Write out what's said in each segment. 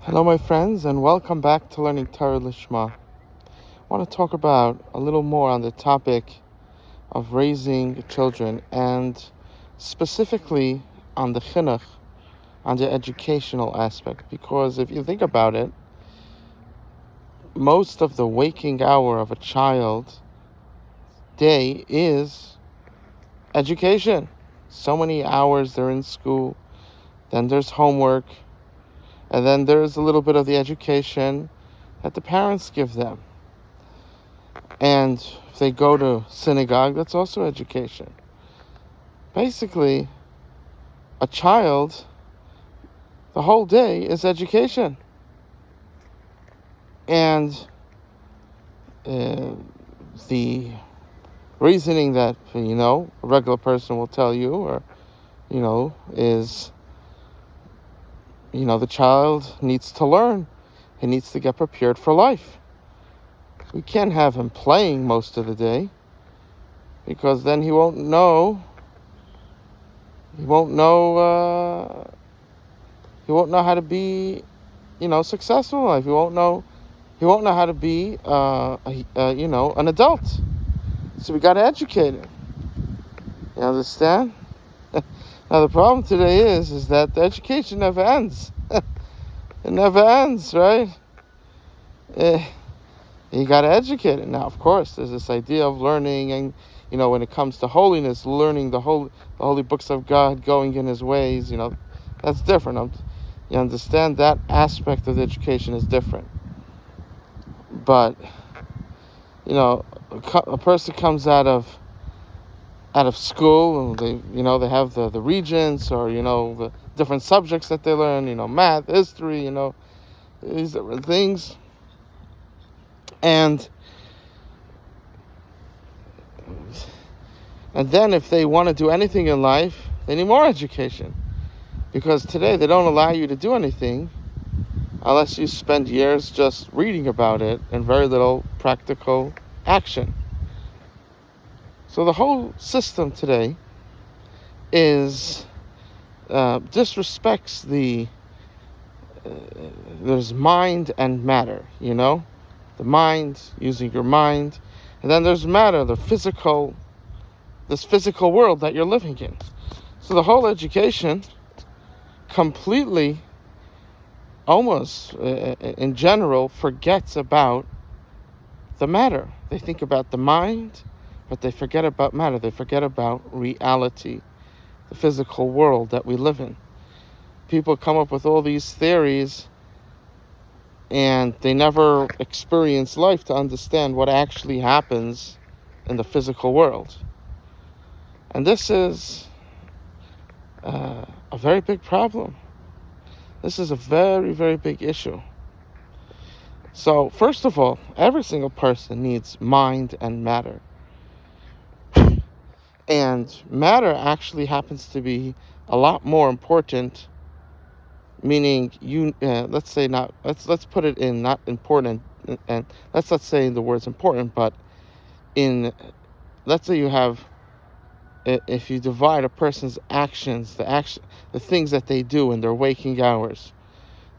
Hello, my friends, and welcome back to Learning Torah Lishma. I want to talk about a little more on the topic of raising children, and specifically on the chinuch, on the educational aspect. Because if you think about it, most of the waking hour of a child's day is education. So many hours they're in school, then there's homework, and then there's a little bit of the education that the parents give them. And if they go to synagogue, that's also education. Basically, a child, the whole day is education. And the reasoning that, a regular person will tell you, or, is, the child needs to learn. He needs to get prepared for life. We can't have him playing most of the day, because then he won't know how to be, successful in life. He won't know how to be, an adult. So we got to educate him. You understand? Now the problem today is that the education never ends. It never ends, right? You got to educate it. Now, of course, there's this idea of learning, and when it comes to holiness, learning the holy books of God, going in His ways. That's different. You understand that aspect of the education is different. But a person comes out of school, and they have the regents, or the different subjects that they learn. Math, history. These different things. And then if they want to do anything in life, they need more education. Because today they don't allow you to do anything unless you spend years just reading about it and very little practical action. So the whole system today is disrespects there's mind and matter, the mind, using your mind, and then there's matter, this physical world that you're living in. So the whole education completely, almost in general, forgets about the matter. They think about the mind, but they forget about matter. They forget about reality, the physical world that we live in. People come up with all these theories, and they never experience life to understand what actually happens in the physical world. And this is a very big problem. This is a very, very big issue. So, first of all, every single person needs mind and matter. And matter actually happens to be a lot more important, meaning let's put it in not important, and let's not say the words important, but let's say you have, if you divide a person's actions, the things that they do in their waking hours,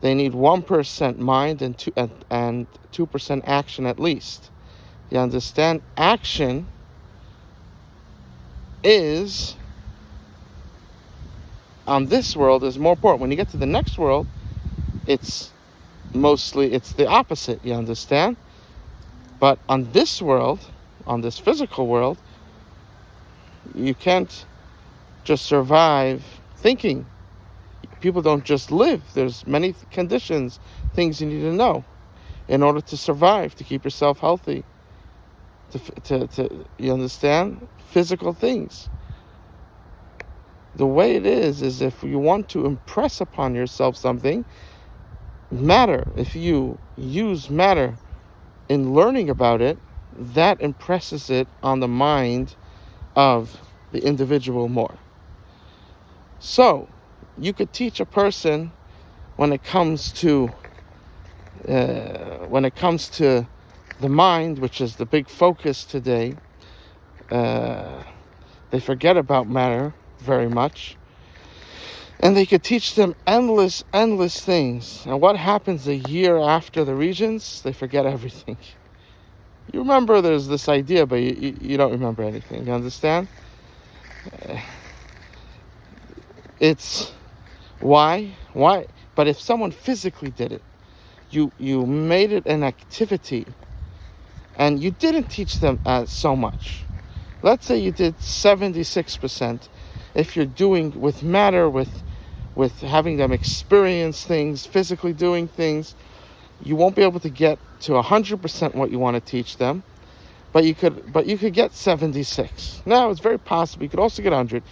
they need 1% mind and 2% action at least. You understand? Action is, on this world, is more important. When you get to the next world, it's the opposite. You understand? But on this world, on this physical world, you can't just survive thinking. People don't just live. There's many conditions, things you need to know in order to survive, to keep yourself healthy, to you understand? Physical things. The way it is if you want to impress upon yourself something, matter, if you use matter in learning about it, that impresses it on the mind of the individual more. So, you could teach a person when it comes to the mind, which is the big focus today. They forget about matter very much. And they could teach them endless things. And what happens a year after the Regents? They forget everything. You remember there's this idea, but you don't remember anything. You understand? It's why? But if someone physically did it, you made it an activity, and you didn't teach them so much. Let's say you did 76%. If you're doing with matter, with having them experience things, physically doing things, you won't be able to get to 100% what you want to teach them, but you could get 76. Now it's very possible you could also get 100.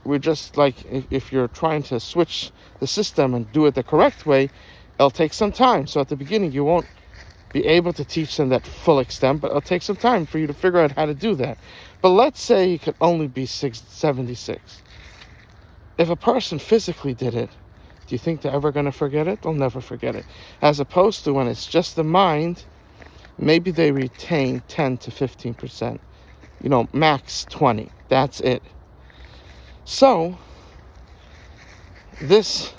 We're just like, if you're trying to switch the system and do it the correct way, it'll take some time. So at the beginning you won't be able to teach them that full extent, but it'll take some time for you to figure out how to do that. But let's say you could only be 76. If a person physically did it, do you think they're ever going to forget it? They'll never forget it. As opposed to when it's just the mind, maybe they retain 10 to 15%. Max 20. That's it. So this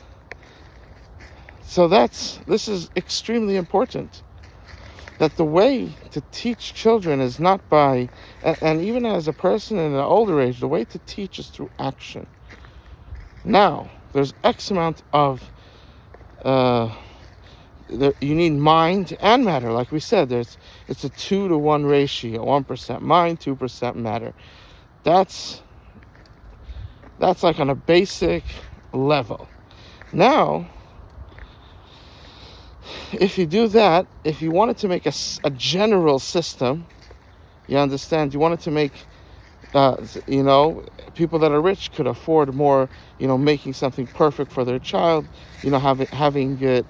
is extremely important. That the way to teach children is not by, and even as a person in an older age, the way to teach is through action. Now, there's X amount of, you need mind and matter. Like we said, it's a 2-to-1 ratio, 1% mind, 2% matter. That's like on a basic level. Now, if you do that, if you wanted to make a general system, you understand, you wanted to make, people that are rich could afford more, making something perfect for their child, having it,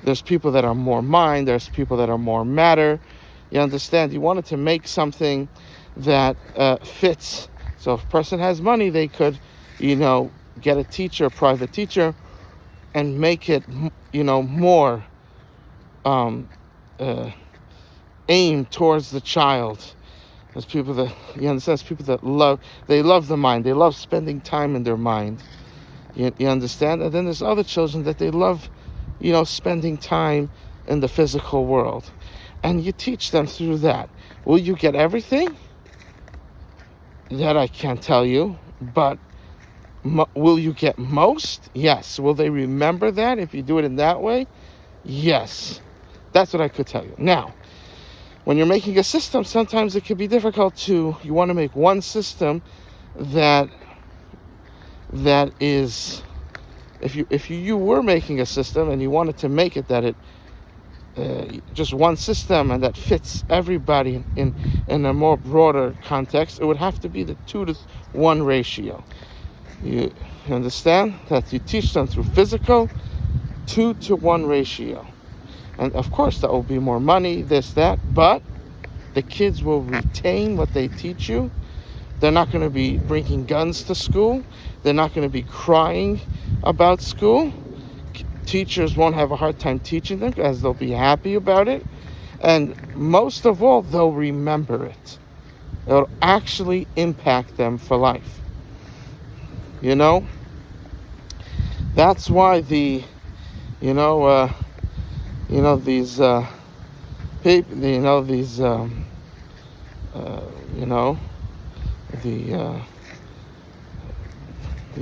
there's people that are more mind, there's people that are more matter, you understand, you wanted to make something that fits. So if a person has money, they could, get a teacher, a private teacher, and make it, more aimed towards the child. There's people that, you understand, there's people that love the mind. They love spending time in their mind. You understand? And then there's other children that they love, spending time in the physical world. And you teach them through that. Will you get everything? That I can't tell you. But will you get most? Yes. Will they remember that if you do it in that way? Yes. That's what I could tell you. Now, when you're making a system, sometimes it can be difficult you want to make one system that is, if you were making a system and you wanted to make it that it, just one system and that fits everybody in a more broader context, it would have to be the 2-to-1 ratio. You understand? That you teach them through physical, 2-to-1 ratio. And of course, that will be more money, this, that, but the kids will retain what they teach you. They're not going to be bringing guns to school. They're not going to be crying about school. Teachers won't have a hard time teaching them as they'll be happy about it. And most of all, they'll remember it. It'll actually impact them for life. That's why these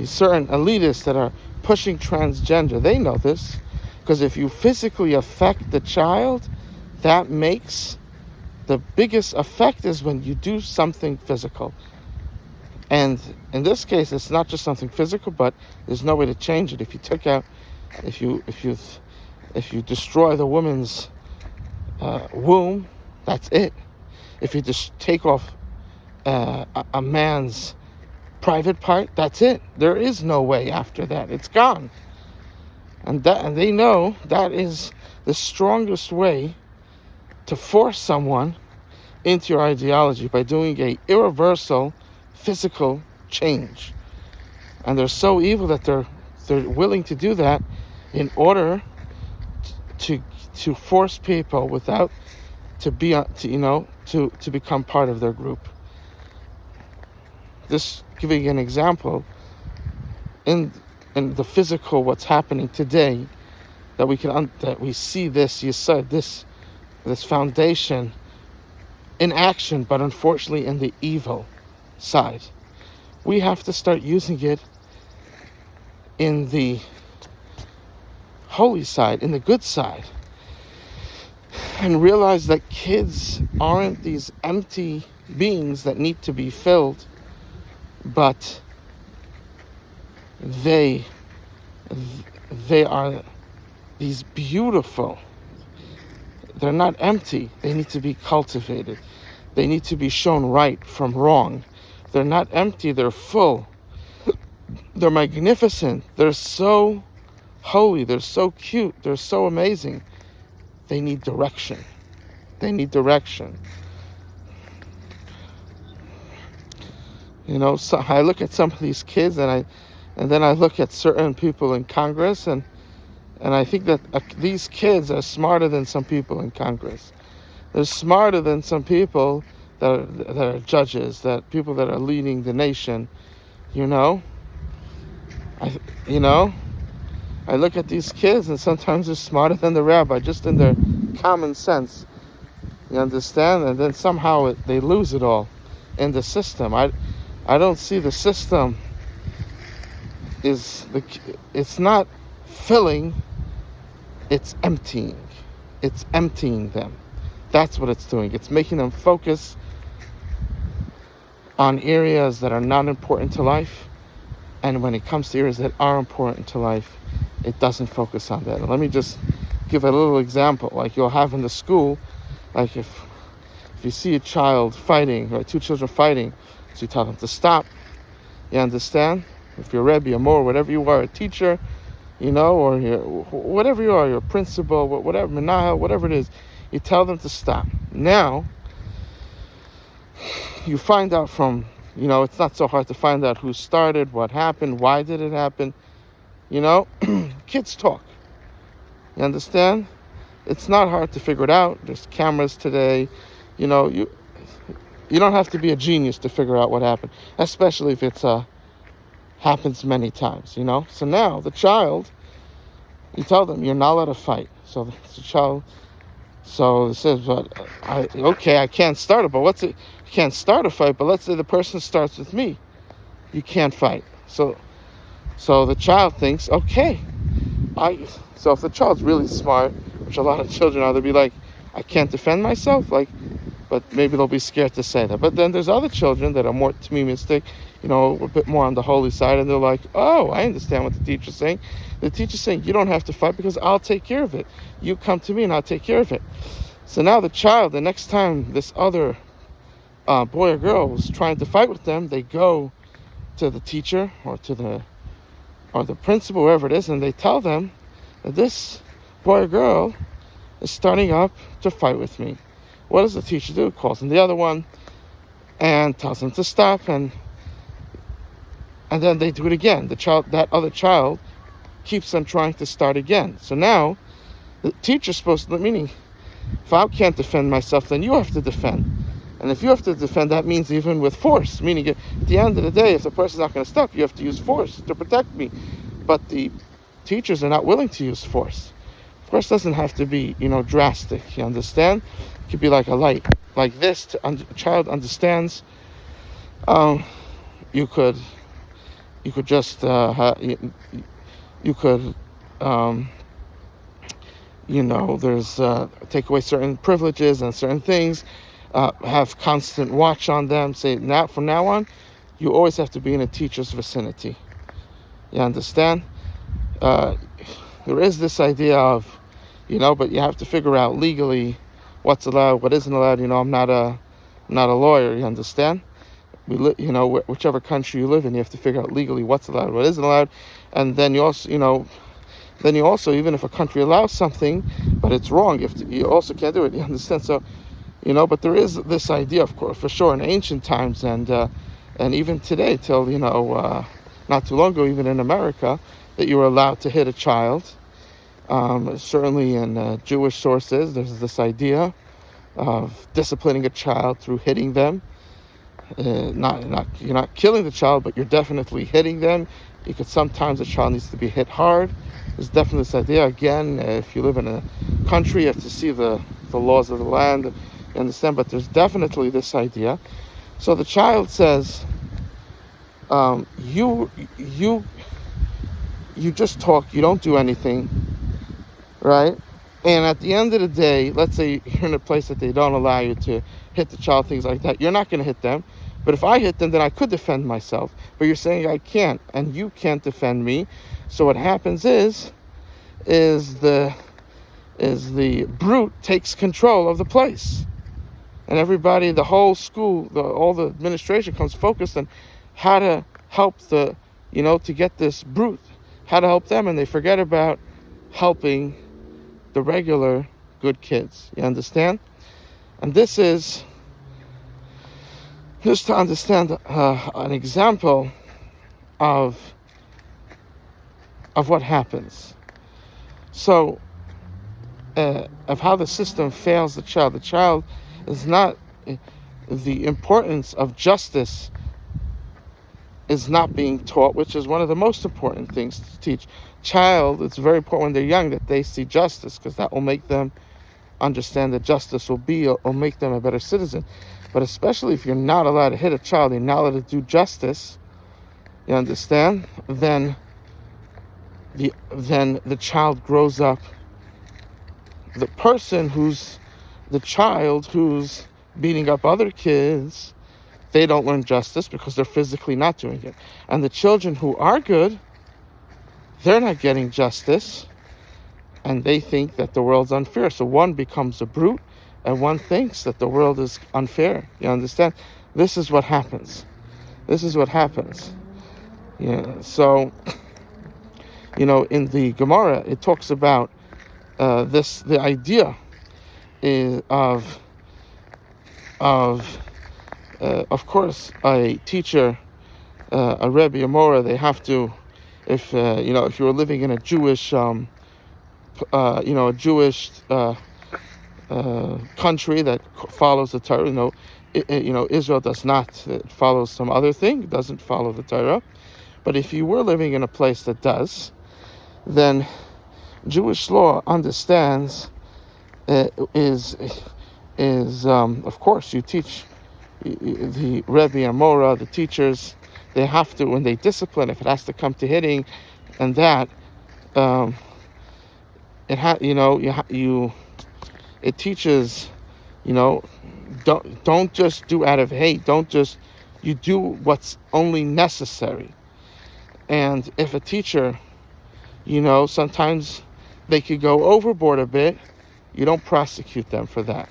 certain elitists that are pushing transgender, they know this, because if you physically affect the child, that makes the biggest effect is when you do something physical. And in this case, it's not just something physical, but there's no way to change it. If you took out, if you destroy the woman's womb, that's it. If you just take off a man's private part, that's it. There is no way after that. It's gone. And they know that is the strongest way to force someone into your ideology, by doing a irreversible physical change. And they're so evil that they're willing to do that in order to force people to become part of their group. This, giving an example, in in the physical, what's happening today, that we see this yesod, this foundation in action, but unfortunately in the evil side. We have to start using it in the holy side, in the good side, and realize that kids aren't these empty beings that need to be filled, but they are these beautiful. They're not empty. They need to be cultivated. They need to be shown right from wrong. They're not empty. They're full. They're magnificent. They're so holy. They're so cute. They're so amazing. They need direction. They need direction. So I look at some of these kids, and then I look at certain people in Congress, and I think that these kids are smarter than some people in Congress. They're smarter than some people that are judges, that people that are leading the nation. I look at these kids, and sometimes they're smarter than the rabbi, just in their common sense. You understand? And then somehow they lose it all in the system. I don't see the system it's not filling, it's emptying. It's emptying them. That's what it's doing. It's making them focus on areas that are not important to life. And when it comes to areas that are important to life, it doesn't focus on that. And let me just give a little example. Like you'll have in the school, like if you see a child fighting, or two children fighting, so you tell them to stop. You understand? If you're a rebbe, a mor, whatever you are, a teacher, or whatever you are, you're a principal, whatever, menahel, whatever it is, you tell them to stop. Now, you find out from, it's not so hard to find out who started, what happened, why did it happen. Kids talk. You understand? It's not hard to figure it out. There's cameras today. You don't have to be a genius to figure out what happened, especially if it's happens many times, So now the child, you tell them you're not allowed to fight. So the child, it says, but I can't start it. But what's it? You can't start a fight. But let's say the person starts with me, you can't fight. So the child thinks, okay, so if the child's really smart, which a lot of children are, they'll be like, I can't defend myself, but maybe they'll be scared to say that. But then there's other children that are more tamimistic, a bit more on the holy side, and they're like, oh, I understand what the teacher's saying. The teacher's saying, you don't have to fight because I'll take care of it. You come to me and I'll take care of it. So now the child, the next time this other boy or girl is trying to fight with them, they go to the teacher or the principal, whoever it is, and they tell them that this boy or girl is starting up to fight with me. What does the teacher do? Calls in the other one and tells them to stop, and then they do it again. That other child keeps on trying to start again. So now the teacher's supposed to, meaning if I can't defend myself, then you have to defend. And if you have to defend, that means even with force, meaning at the end of the day, if the person's not going to stop, you have to use force to protect me. But the teachers are not willing to use force. Of course, it doesn't have to be, drastic, you understand? It could be like a light, like this, a child understands. You could just, you could, there's, take away certain privileges and certain things, have constant watch on them, say, from now on, you always have to be in a teacher's vicinity. You understand? There is this idea of, but you have to figure out legally what's allowed, what isn't allowed. I'm not a lawyer. You understand? Whichever country you live in, you have to figure out legally what's allowed, what isn't allowed, and then you also, even if a country allows something, but it's wrong, you also can't do it. You understand? So, but there is this idea, of course, for sure, in ancient times, and even today, till not too long ago, even in America, that you were allowed to hit a child. Certainly in Jewish sources, there's this idea of disciplining a child through hitting them. You're not killing the child, but you're definitely hitting them. Sometimes the child needs to be hit hard. There's definitely this idea, again, if you live in a country, you have to see the laws of the land, you understand, but there's definitely this idea. So the child says, you just talk, you don't do anything, right? And at the end of the day, let's say you're in a place that they don't allow you to hit the child, things like that. You're not going to hit them. But if I hit them, then I could defend myself. But you're saying I can't, and you can't defend me. So what happens is the brute takes control of the place. And everybody, the whole school, all the administration comes focused on how to help to get this brute, how to help them, and they forget about helping the regular good kids. You understand? And this is just to understand an example of what happens. So of how the system fails the child. The child is not, the importance of justice is not being taught, which is one of the most important things to teach. Child, it's very important when they're young that they see justice, because that will make them understand that justice will make them a better citizen. But especially if you're not allowed to hit a child, you're not allowed to do justice, you understand? Then the child grows up. The child who's beating up other kids, they don't learn justice because they're physically not doing it. And the children who are good, they're not getting justice, and they think that the world's unfair. So one becomes a brute, and one thinks that the world is unfair. You understand? This is what happens. Yeah. So, in the Gemara, it talks about the idea of course, a teacher, a Rebbe, a Mora, they have to, if you were living in a Jewish, country that follows the Torah, Israel does not. It follows some other thing. It doesn't follow the Torah. But if you were living in a place that does, then Jewish law understands is of course you teach the Rebbe and Mora, the teachers, they have to, when they discipline, if it has to come to hitting, and that it teaches, don't just do out of hate. You do what's only necessary. And if a teacher, sometimes they could go overboard a bit, you don't prosecute them for that.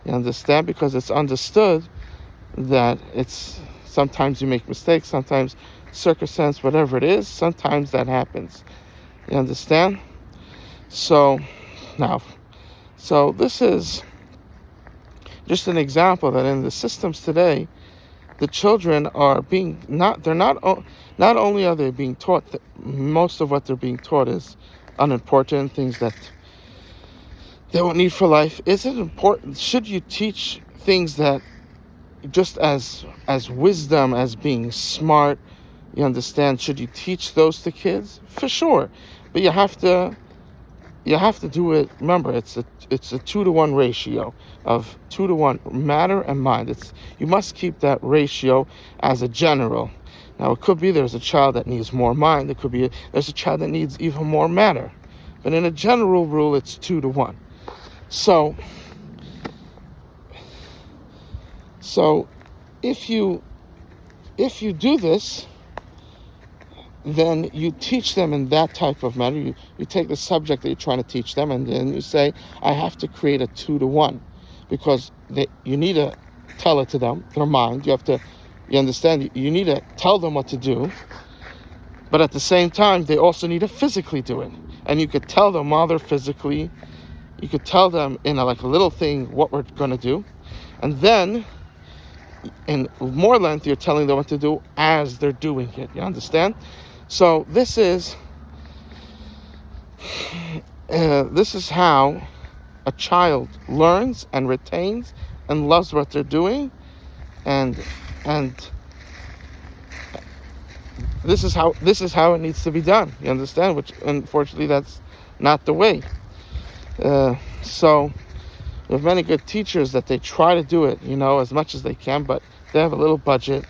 You understand? Because it's understood that sometimes you make mistakes, sometimes circumstance, whatever it is, sometimes that happens. You understand? So this is just an example that in the systems today, the children are not only are they being taught that most of what they're being taught is unimportant, things that they won't need for life. Is it important? Should you teach things that just as wisdom, as being smart, you understand, should you teach those to kids? For sure. But you have to do it. Remember, it's a 2-to-1 ratio of 2-to-1 matter and mind. You must keep that ratio as a general. Now, it could be there's a child that needs more mind. It could be there's a child that needs even more matter. But in a general rule, it's 2-to-1. So if you do this, then you teach them in that type of manner. You take the subject that you're trying to teach them, and then you say, I have to create a 2-to-1, because you need to tell it to them, their mind. You understand, you need to tell them what to do, but at the same time, they also need to physically do it. And you could tell them while they're physically, you could tell them in a little thing what we're going to do, and then in more length, you're telling them what to do as they're doing it. You understand? So this is how a child learns and retains and loves what they're doing, and this is how it needs to be done. You understand? Which unfortunately that's not the way. So we have many good teachers that they try to do it, as much as they can, but they have a little budget.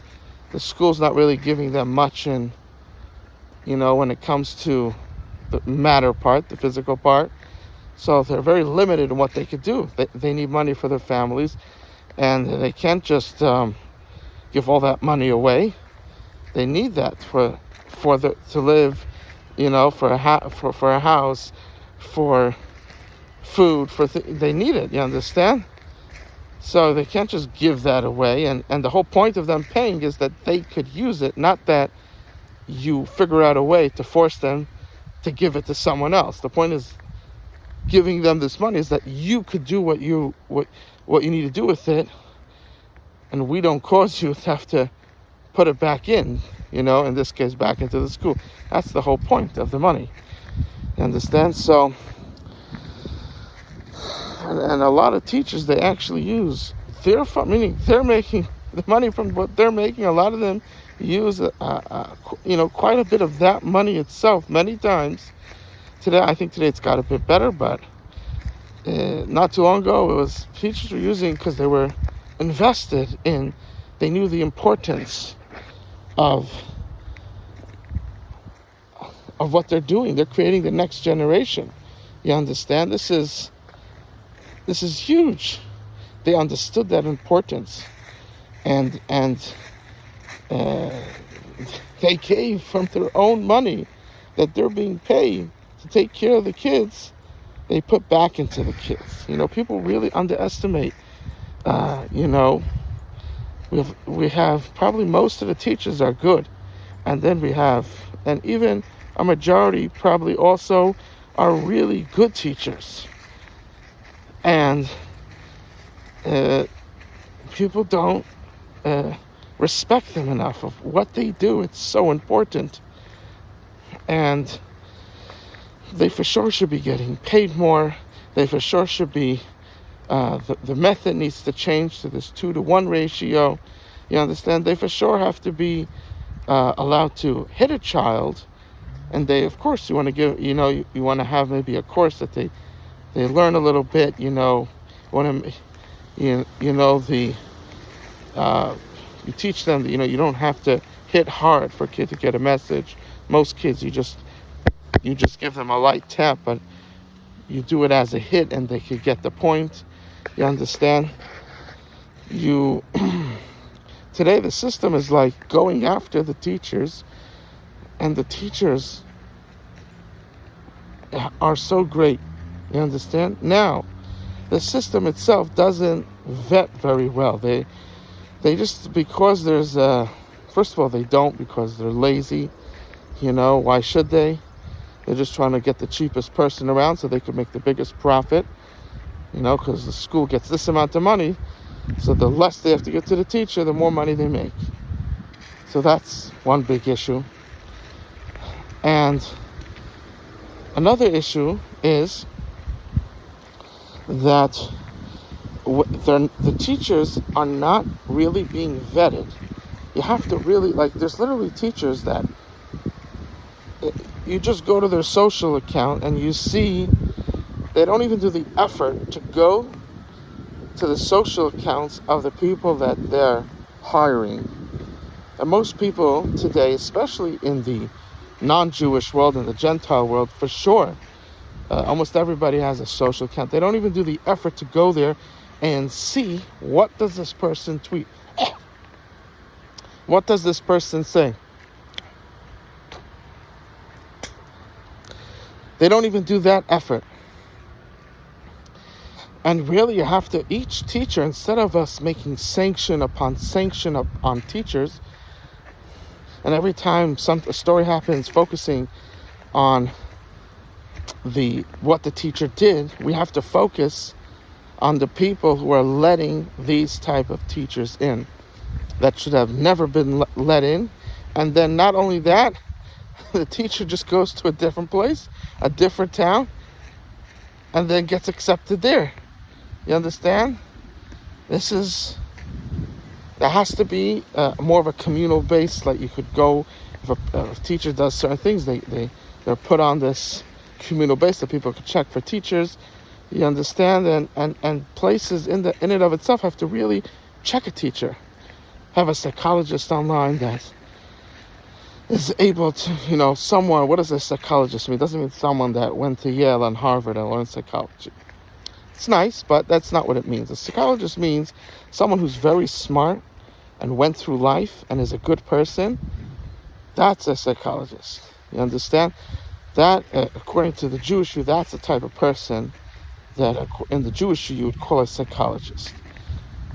The school's not really giving them much, and when it comes to the matter part, the physical part. So they're very limited in what they could do. They need money for their families, and they can't just give all that money away. They need that to live, for a house, for food, they need it. You understand? So they can't just give that away. And the whole point of them paying is that they could use it, not that you figure out a way to force them to give it to someone else. The point is giving them this money is that you could do what you need to do with it, and we don't cause you to have to put it back in, in this case back into the school. That's the whole point of the money. You understand? So and a lot of teachers, they actually use their fund, meaning they're making the money from what they're making. A lot of them use quite a bit of that money itself many times. I think today it's got a bit better, but not too long ago it was teachers were using, because they were invested in, they knew the importance of what they're doing. They're creating the next generation. You understand? This is huge. They understood that importance, and they gave from their own money that they're being paid to take care of the kids. They put back into the kids. People really underestimate. We have probably most of the teachers are good, and then and even a majority probably also are really good teachers. And people don't respect them enough of what they do. It's so important. And they for sure should be getting paid more. They for sure should be, the method needs to change to this 2-to-1 ratio. You understand? They for sure have to be allowed to hit a child. And they, of course, you want to give, you want to have maybe a course that they learn a little bit, you teach them that, you don't have to hit hard for a kid to get a message. Most kids, you just give them a light tap, but you do it as a hit and they could get the point. You understand? Today the system is like going after the teachers, and the teachers are so great. You understand? Now, the system itself doesn't vet very well. They just, because there's first of all, they don't, because they're lazy. Why should they? They're just trying to get the cheapest person around so they can make the biggest profit. Because the school gets this amount of money, so the less they have to get to the teacher, the more money they make. So that's one big issue. And another issue is that the teachers are not really being vetted. You have to really, there's literally teachers that you just go to their social account and you see they don't even do the effort to go to the social accounts of the people that they're hiring. And most people today, especially in the non-Jewish world and the Gentile world, for sure, almost everybody has a social account. They don't even do the effort to go there and see, what does this person tweet? What does this person say? They don't even do that effort. And really, you have to, each teacher, instead of us making sanction upon sanction on teachers, and every time a story happens focusing on what the teacher did, we have to focus on the people who are letting these type of teachers in that should have never been let in. And then not only that, the teacher just goes to a different place, a different town, and then gets accepted there. You understand? There has to be more of a communal base, like you could go if a teacher does certain things, they're put on this communal base that people can check for teachers. You understand? And places in and of itself have to really check a teacher. Have a psychologist online that is able to, someone, what does a psychologist mean? It doesn't mean someone that went to Yale and Harvard and learned psychology. It's nice, but that's not what it means. A psychologist means someone who's very smart and went through life and is a good person. That's a psychologist. You understand? That, according to the Jewish view, that's the type of person that in the Jewish view you would call a psychologist.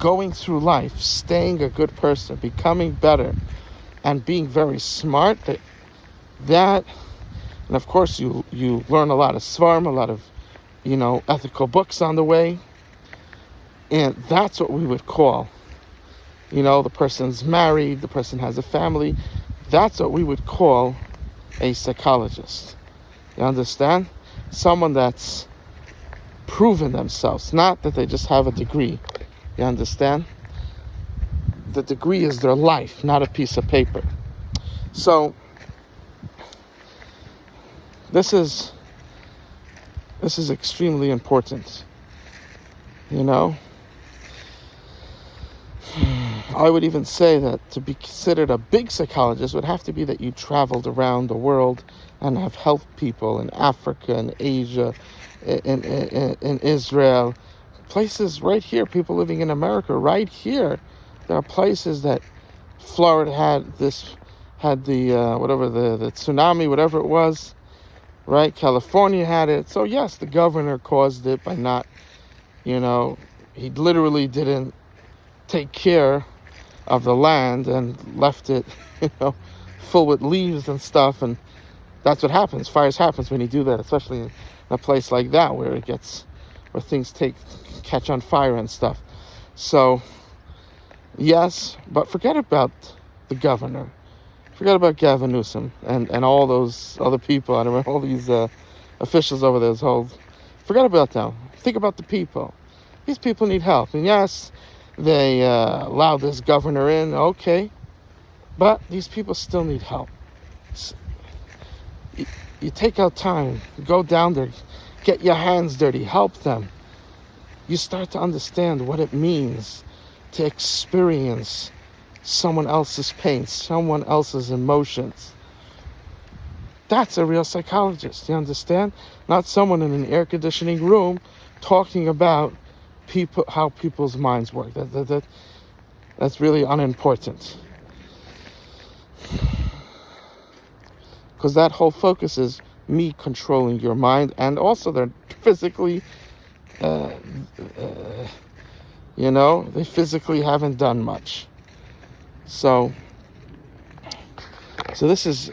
Going through life, staying a good person, becoming better, and being very smart. That, and of course you learn a lot of svarim, a lot of, ethical books on the way. And that's what we would call, the person's married, the person has a family. That's what we would call a psychologist. You understand? Someone that's proven themselves, not that they just have a degree. You understand? The degree is their life, not a piece of paper. So this is extremely important. I would even say that to be considered a big psychologist would have to be that you traveled around the world and have helped people in Africa and Asia, in Israel, places right here, people living in America right here. There are places that Florida had the tsunami, whatever it was, right? California had it. So yes, the governor caused it by not, he literally didn't take care of the land and left it, full with leaves and stuff. And that's what happens. Fires happens when you do that, especially in a place like that where things catch on fire and stuff. So yes, but forget about the governor. Forget about Gavin Newsom and all those other people. I don't know, all these officials over there. Forget about them. Think about the people. These people need help. And yes, they allowed this governor in, okay, but these people still need help. You take out time, go down there, get your hands dirty, help them. You start to understand what it means to experience someone else's pain, someone else's emotions. That's a real psychologist, you understand? Not someone in an air conditioning room talking about how people's minds work. That's really unimportant. Because that whole focus is me controlling your mind, and also they're physically, they physically haven't done much. So this is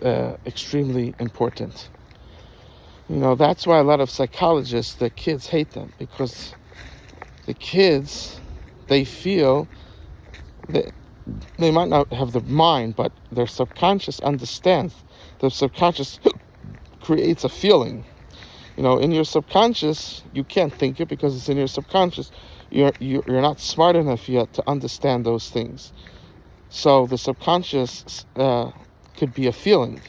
extremely important. That's why a lot of psychologists, the kids hate them, because the kids, they feel that they might not have the mind, but their subconscious understands. The subconscious creates a feeling. In your subconscious, you can't think it because it's in your subconscious. You're not smart enough yet to understand those things. So the subconscious could be a feeling,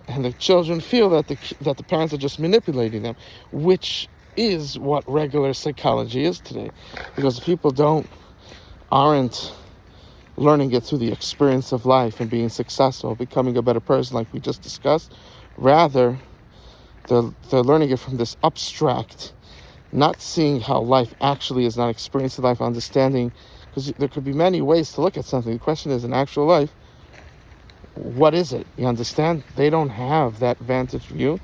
and the children feel that the parents are just manipulating them, which is what regular psychology is today, because people aren't learning it through the experience of life and being successful, becoming a better person like we just discussed. Rather, they're learning it from this abstract, not seeing how life actually is, not experiencing life, understanding, because there could be many ways to look at something. The question is, in actual life, what is it? You understand? They don't have that vantage view,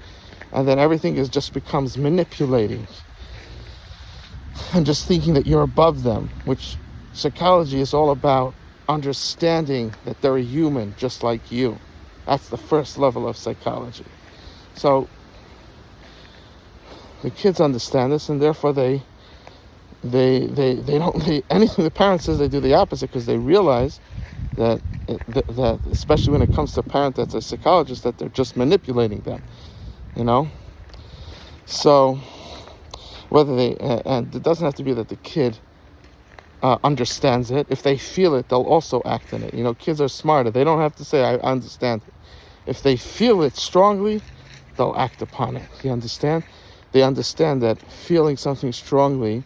and then everything just becomes manipulating and just thinking that you're above them, which psychology is all about understanding that they're a human just like you. That's the first level of psychology. So the kids understand this, and therefore they anything the parent says, they do the opposite, because they realize that especially when it comes to a parent that's a psychologist, that they're just manipulating them, So whether and it doesn't have to be that the kid understands it. If they feel it, they'll also act in it. Kids are smarter. They don't have to say, I understand it. If they feel it strongly, they'll act upon it. You understand? They understand that feeling something strongly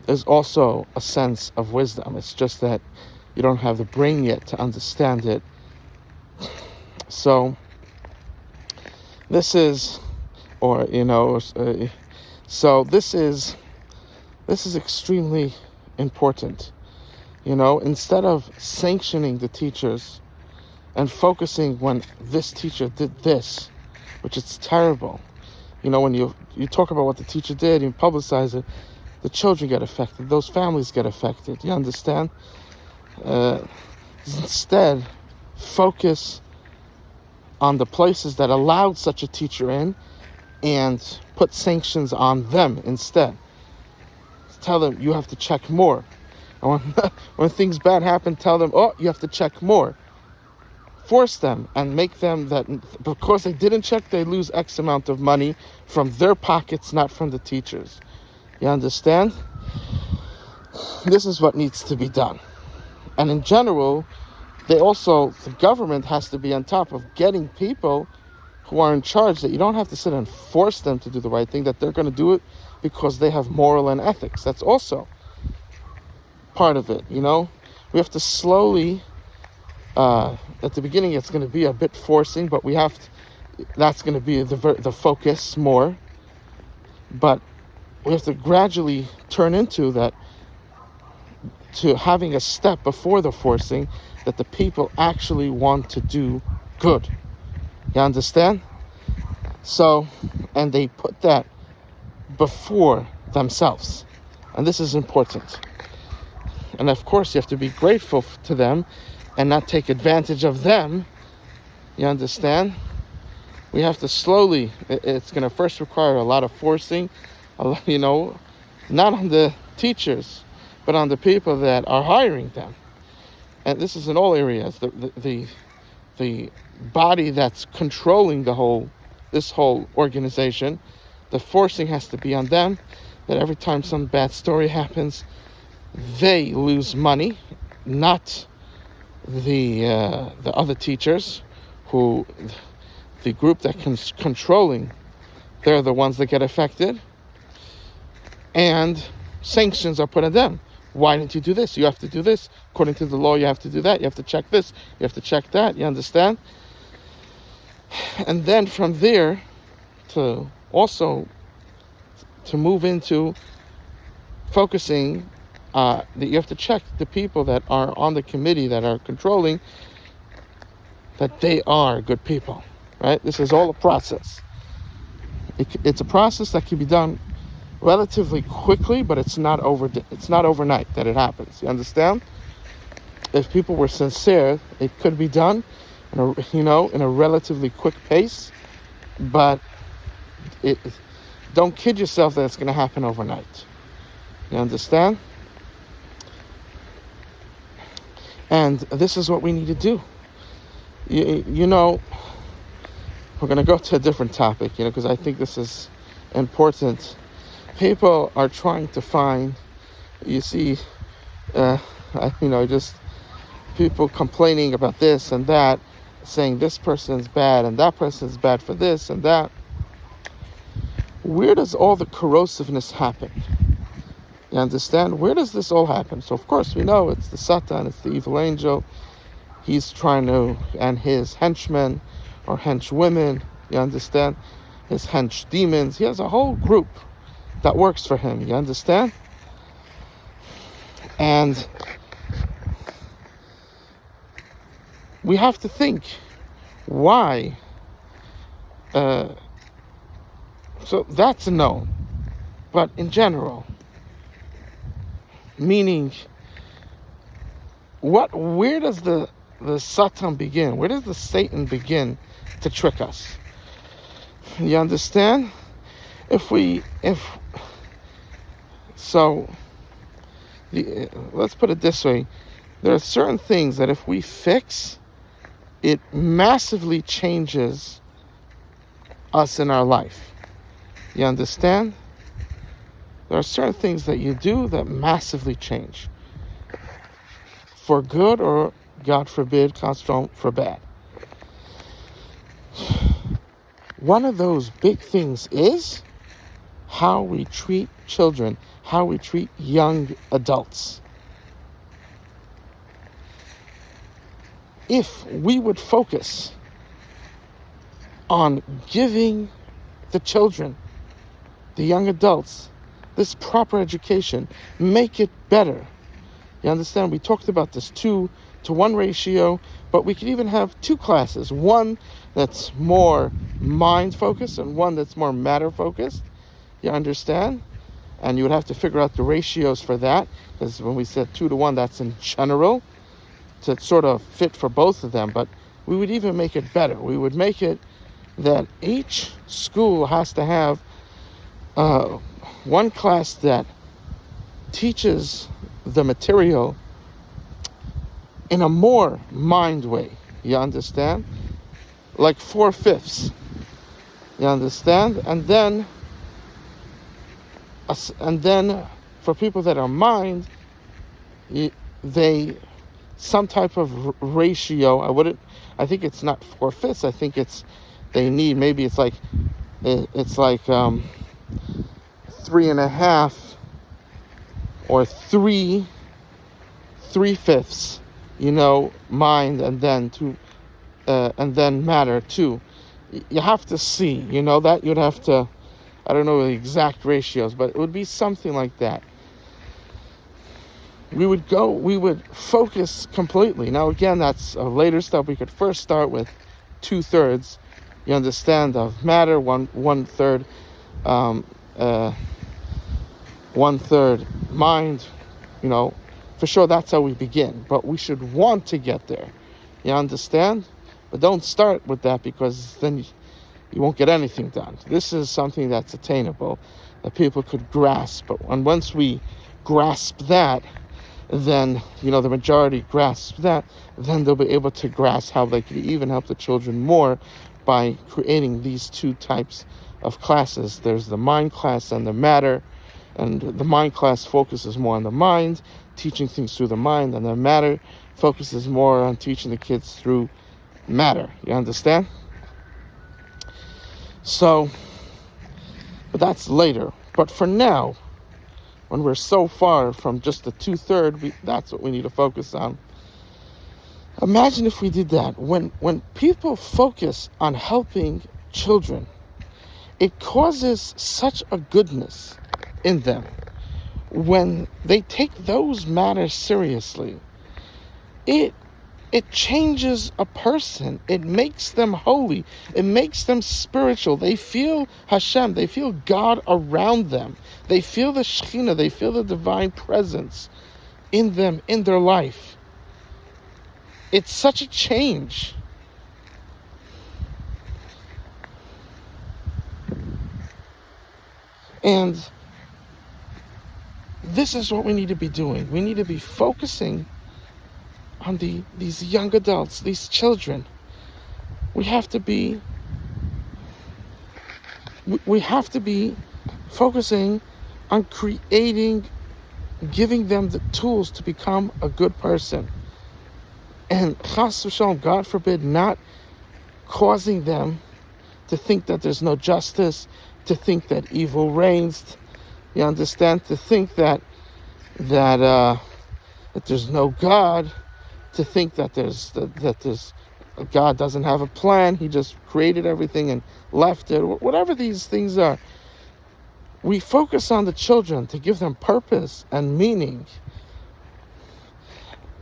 is also a sense of wisdom. It's just that you don't have the brain yet to understand it. So this is, so this is extremely important. Instead of sanctioning the teachers and focusing when this teacher did this, which is terrible. When you talk about what the teacher did, you publicize it, the children get affected, those families get affected. You understand? Instead, focus on the places that allowed such a teacher in and put sanctions on them instead. Tell them you have to check more. And when things bad happen, tell them, you have to check more. Force them and make them that because they didn't check, they lose X amount of money from their pockets, not from the teachers. You understand? This is what needs to be done. And in general, the government has to be on top of getting people who are in charge, that you don't have to sit and force them to do the right thing, that they're going to do it because they have moral and ethics. That's also part of it. We have to slowly, at the beginning it's going to be a bit forcing, but that's going to be the focus more. But we have to gradually turn into that, to having a step before the forcing, that the people actually want to do good. You understand? So, and they put that before themselves. And this is important. And of course, you have to be grateful to them and not take advantage of them. You understand? We have to slowly, it's going to first require a lot of forcing, not on the teachers, but on the people that are hiring them. And this is in all areas. The body that's controlling this whole organization, the forcing has to be on them, that every time some bad story happens, they lose money, not the other teachers, who the group that controlling, they're the ones that get affected, and sanctions are put on them. Why didn't you do this? You have to do this. According to the law, you have to do that. You have to check this. You have to check that. You understand? And then from there, to move into focusing, that you have to check the people that are on the committee that are controlling, that they are good people, right? This is all a process. It's a process that can be done relatively quickly, but it's not overnight that it happens. You understand? If people were sincere, it could be done in a relatively quick pace, but don't kid yourself that it's going to happen overnight. You understand? And this is what we need to do. We're going to go to a different topic, because I think this is important. People are trying to find, just people complaining about this and that, saying this person's bad and that person's bad for this and that. Where does all the corrosiveness happen? You understand? Where does this all happen? So of course we know it's the Satan, it's the evil angel. He's trying to, and his henchmen or henchwomen, you understand? His hench demons. He has a whole group that works for him, you understand? And we have to think why. So that's a no. But in general, meaning, where does the Satan begin? Where does the Satan begin to trick us? You understand? Let's put it this way. There are certain things that if we fix, it massively changes us in our life. You understand? There are certain things that you do that massively change. For good, or God forbid, for bad. One of those big things is how we treat children, how we treat young adults. If we would focus on giving the children, the young adults, this proper education, make it better. You understand? We talked about this 2-to-1 ratio, but we could even have two classes, one that's more mind focused and one that's more matter focused. You understand? And you would have to figure out the ratios for that, because when we said 2-to-1, that's in general, to sort of fit for both of them. But we would even make it better. We would make it that each school has to have one class that teaches the material in a more mind way. You understand? Like 4/5. You understand? And then for people that are mind, they some type of ratio. I think it's not 4/5. I think they need, maybe it's like 3.5 or 3/5, mind, and then and then matter too. You have to see, that you'd have to, I don't know the exact ratios, but it would be something like that. We would focus completely. Now again, that's a later step. We could first start with 2/3, you understand, of matter, one third, 1/3 mind, for sure that's how we begin. But we should want to get there. You understand? But don't start with that, because then you won't get anything done. This is something that's attainable, that people could grasp. But once we grasp that, then, the majority grasp that, then they'll be able to grasp how they could even help the children more by creating these two types of classes. There's the mind class and the matter. And the mind class focuses more on the mind, teaching things through the mind, and the matter focuses more on teaching the kids through matter. You understand? So, but that's later. But for now, when we're so far from just the 2/3, that's what we need to focus on. Imagine if we did that. When people focus on helping children, it causes such a goodness in them. When they take those matters seriously, it changes a person. It makes them holy. It makes them spiritual. They feel Hashem. They feel God around them. They feel the Shekhinah. They feel the divine presence in them, in their life. It's such a change. And this is what we need to be doing. We need to be focusing on these young adults, these children. We have to be focusing on giving them the tools to become a good person. And chas v'shalom, God forbid, not causing them to think that there's no justice, to think that evil reigns, you understand, to think that there's no God, to think that God doesn't have a plan. He just created everything and left it. Whatever these things are, we focus on the children to give them purpose and meaning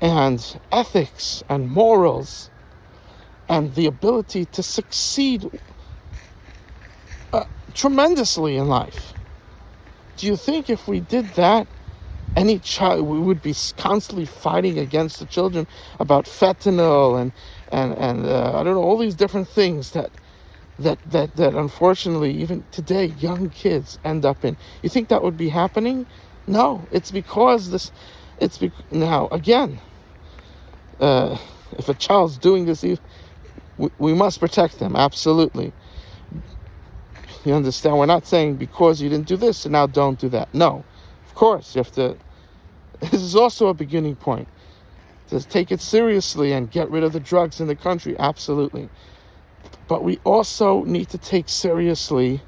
and ethics and morals and the ability to succeed tremendously in life. Do you think if we did that, any child, we would be constantly fighting against the children about fentanyl and I don't know, all these different things that unfortunately even today young kids end up in? You think that would be happening? No, it's because now again, if a child's doing this, we must protect them, absolutely. You understand? We're not saying because you didn't do this, so now don't do that. No, of course, you have to. This is also a beginning point. To take it seriously and get rid of the drugs in the country, absolutely. But we also need to take seriously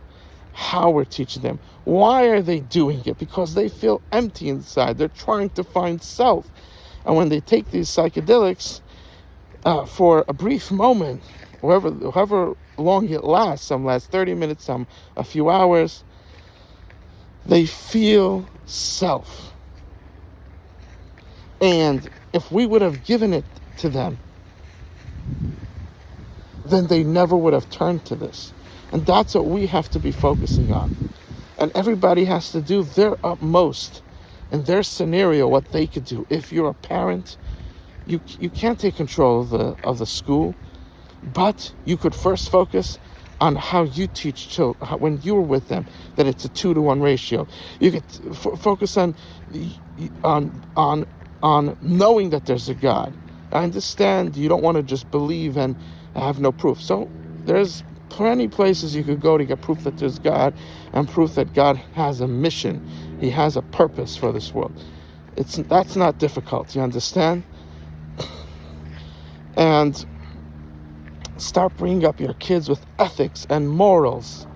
how we're teaching them. Why are they doing it? Because they feel empty inside. They're trying to find self. And when they take these psychedelics for a brief moment, however long it lasts, some last 30 minutes, some a few hours, they feel self. And if we would have given it to them, then they never would have turned to this. And that's what we have to be focusing on. And everybody has to do their utmost in their scenario, what they could do. If you're a parent, you can't take control of the school, but you could first focus on how you teach children, when you're with them, that it's a 2-to-1 ratio. You could focus on knowing that there's a God. I understand you don't want to just believe and have no proof. So there's plenty places you could go to get proof that there's God and proof that God has a mission. He has a purpose for this world. That's not difficult, you understand? And start bringing up your kids with ethics and morals.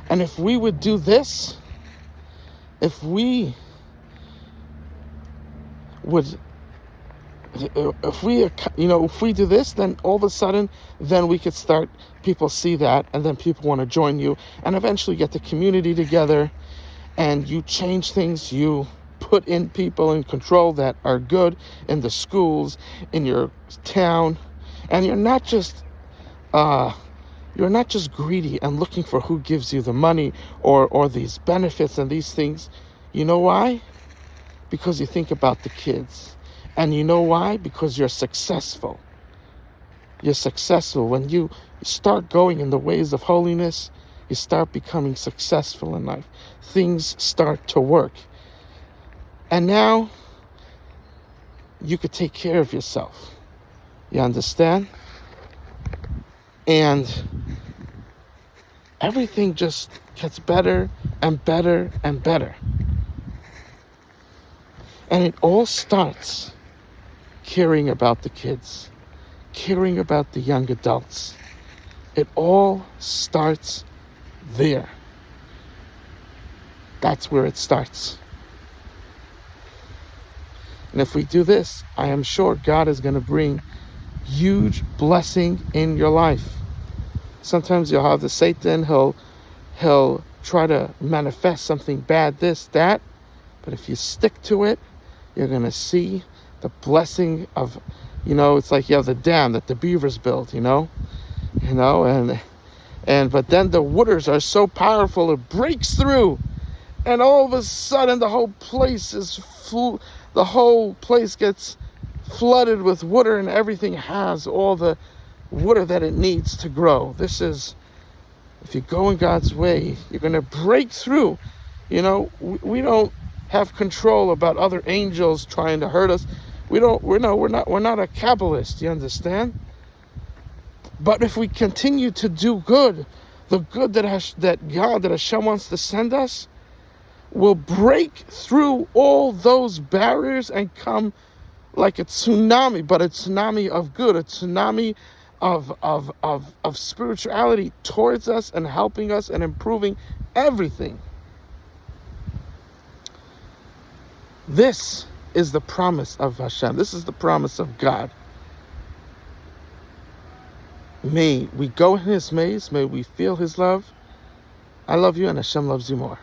And if we would do this, if we do this, then all of a sudden, then we could start, people see that, and then people want to join you, and eventually get the community together, and you change things, you put in people in control that are good in the schools, in your town, and you're not just greedy and looking for who gives you the money or these benefits and these things. You know why? Because you think about the kids. And you know why? Because you're successful. You're successful. When you start going in the ways of holiness, you start becoming successful in life. Things start to work. And now, you could take care of yourself. You understand? And everything just gets better and better and better. And it all starts caring about the kids, caring about the young adults. It all starts there. That's where it starts. And if we do this, I am sure God is going to bring huge blessing in your life. Sometimes you'll have the Satan, he'll try to manifest something bad, this, that. But if you stick to it, you're going to see the blessing of, it's like you have the dam that the beavers built, and but then the waters are so powerful, it breaks through, and all of a sudden the whole place gets flooded with water, and everything has all the water that it needs to grow. This is, if you go in God's way, you're going to break through. We don't have control about other angels trying to hurt us. We're not a Kabbalist, you understand? But if we continue to do good, the good that Hashem wants to send us, will break through all those barriers and come like a tsunami, but a tsunami of good, a tsunami of spirituality towards us and helping us and improving everything. This is the promise of Hashem. This is the promise of God. May we go in His ways. May we feel His love. I love you, and Hashem loves you more.